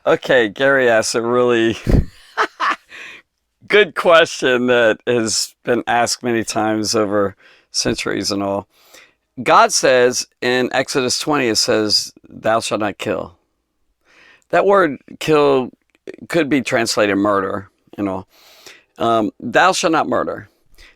Okay, Gary asked a really good question that has been asked many times over centuries and all. God says in Exodus 20, it says, "Thou shalt not kill." That word "kill" could be translated murder, you know. Thou shalt not murder.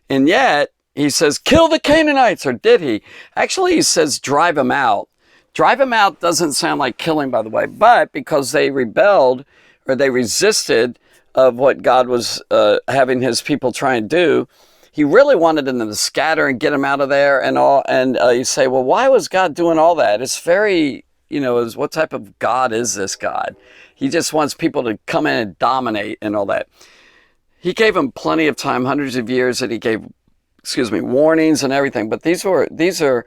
And yet, he says, "Kill the Canaanites," or did he? Actually, he says, "Drive them out." Drive them out doesn't sound like killing, by the way, but because they rebelled or they resisted of what God was having his people try and do, he really wanted them to scatter and get them out of there and all. And you say, well, why was God doing all that? It's very, is what type of God is this God? He just wants people to come in and dominate and all that. He gave them plenty of time, hundreds of years, that he gave, warnings and everything. But these are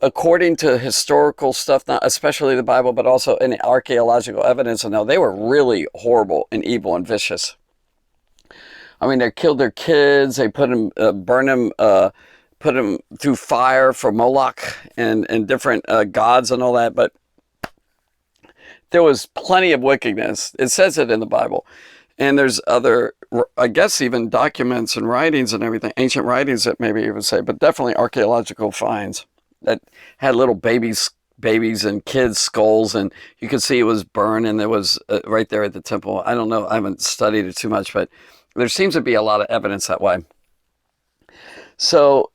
according to historical stuff, not especially the Bible, but also in archaeological evidence. And now they were really horrible and evil and vicious. I mean, they killed their kids. They put them, burned them, put them through fire for Moloch and different gods and all that. But there was plenty of wickedness. It says it in the Bible. And there's other, I guess, even documents and writings and everything, ancient writings that maybe even say, but definitely archaeological finds that had little babies and kids' skulls, and you could see it was burned, and there was right there at the temple. I don't know, I haven't studied it too much, but there seems to be a lot of evidence that way. So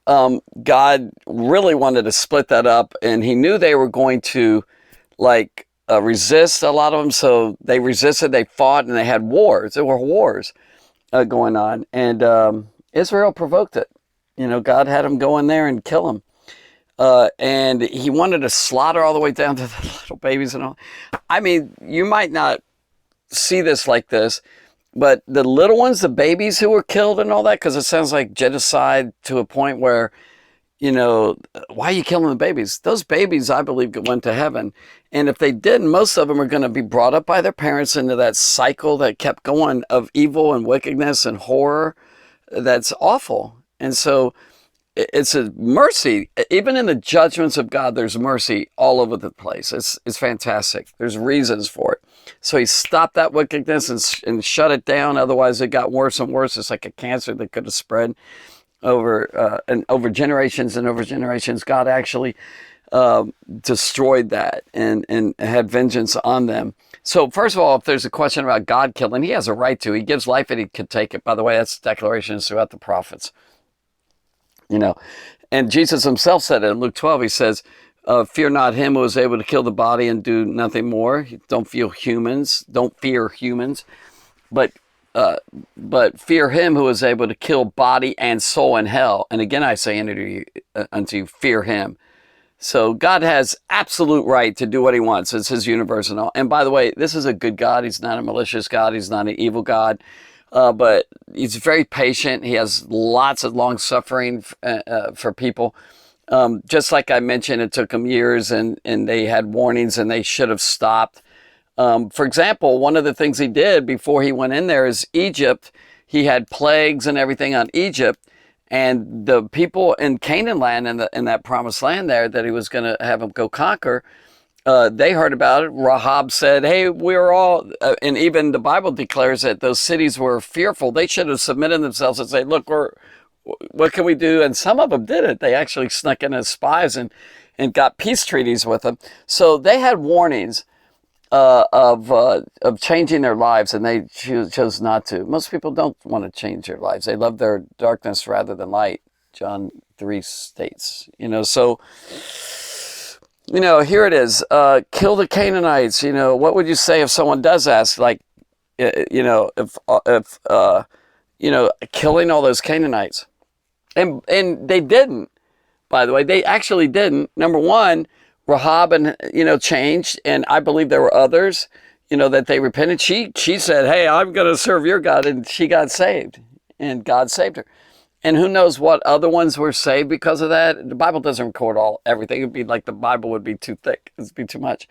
God really wanted to split that up, and he knew they were going to resist, a lot of them. So they resisted, they fought, and they had wars. There were wars going on, and Israel provoked it. God had them go in there and kill them. And he wanted to slaughter all the way down to the little babies and all. I mean, you might not see this like this, but the little ones, the babies who were killed and all that, because it sounds like genocide to a point where, why are you killing the babies? Those babies, I believe, went to heaven. And if they didn't, most of them are going to be brought up by their parents into that cycle that kept going of evil and wickedness and horror. That's awful. And so it's a mercy. Even in the judgments of God, there's mercy all over the place. It's fantastic. There's reasons for it. So he stopped that wickedness and shut it down. Otherwise, it got worse and worse. It's like a cancer that could have spread over generations and over generations. God actually destroyed that and had vengeance on them. So first of all, if there's a question about God killing, he has a right to. He gives life and he could take it. By the way, that's declarations throughout the prophets. And Jesus himself said it in Luke 12. He says, fear not him who is able to kill the body and do nothing more. Don't fear humans, but fear him who is able to kill body and soul in hell. And again, I say unto you, fear him. So God has absolute right to do what he wants. It's his universe and all. And by the way, this is a good God. He's not a malicious God. He's not an evil God. But he's very patient. He has lots of long suffering for people. Just like I mentioned, it took them years and they had warnings and they should have stopped. For example, one of the things he did before he went in there is Egypt. He had plagues and everything on Egypt. And the people in Canaan land, in that promised land there that he was going to have them go conquer, they heard about it. Rahab said, hey, we're all, and even the Bible declares that those cities were fearful. They should have submitted themselves and say, look, what can we do? And some of them did it. They actually snuck in as spies and got peace treaties with them. So they had warnings of changing their lives, and they chose not to. Most people don't want to change their lives. They love their darkness rather than light. John 3 states, so, here it is. Kill the Canaanites. What would you say if someone does ask, like, if killing all those Canaanites? And they didn't, by the way. They actually didn't. Number one, Rahab changed, and I believe there were others, that they repented. She said, hey, I'm going to serve your God, and she got saved, and God saved her. And who knows what other ones were saved because of that? The Bible doesn't record everything. It'd be like the Bible would be too thick. It'd be too much.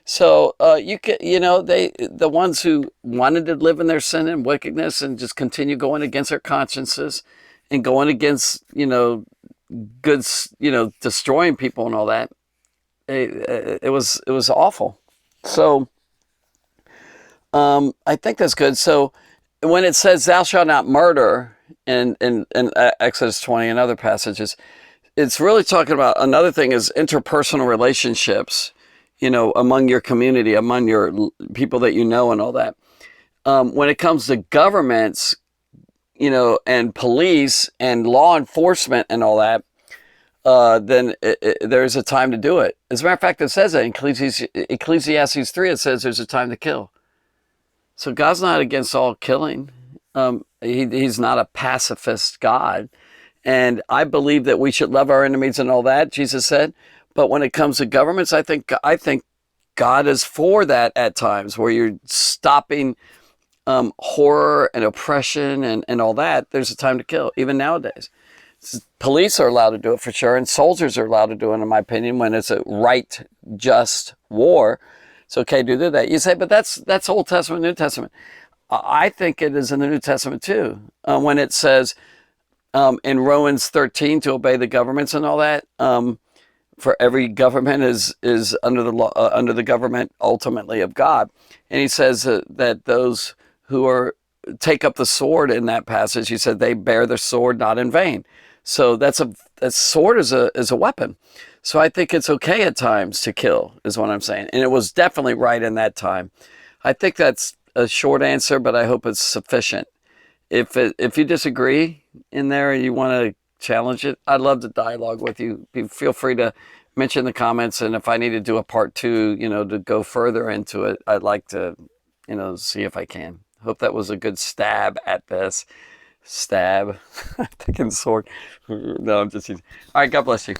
So the ones who wanted to live in their sin and wickedness and just continue going against their consciences and going against, goods, destroying people and all that. It was awful. So I think that's good. So when it says thou shalt not murder in Exodus 20 and other passages, it's really talking about another thing is interpersonal relationships, among your community, among your people that you know and all that. When it comes to governments, and police and law enforcement and all that, then there's a time to do it. As a matter of fact, it says that in Ecclesiastes 3, it says there's a time to kill. So God's not against all killing. He's not a pacifist God. And I believe that we should love our enemies and all that, Jesus said. But when it comes to governments, I think God is for that at times, where you're stopping horror and oppression and all that. There's a time to kill, even nowadays. Police are allowed to do it for sure, and soldiers are allowed to do it, in my opinion, when it's a right, just war. It's okay to do that. You say, but that's Old Testament, New Testament. I think it is in the New Testament too. When it says in Romans 13 to obey the governments and all that, for every government is under the law, under the government ultimately of God. And he says that those who take up the sword in that passage, he said they bear the sword not in vain. So that sword is a weapon. So I think it's okay at times to kill, is what I'm saying. And it was definitely right in that time. I think that's a short answer, but I hope it's sufficient. If you disagree in there and you want to challenge it, I'd love to dialogue with you. Feel free to mention the comments, and if I need to do a part 2, to go further into it, I'd like to, see if I can. Hope that was a good stab at this. Stab. Thinking sword. No, I'm just using. All right, God bless you.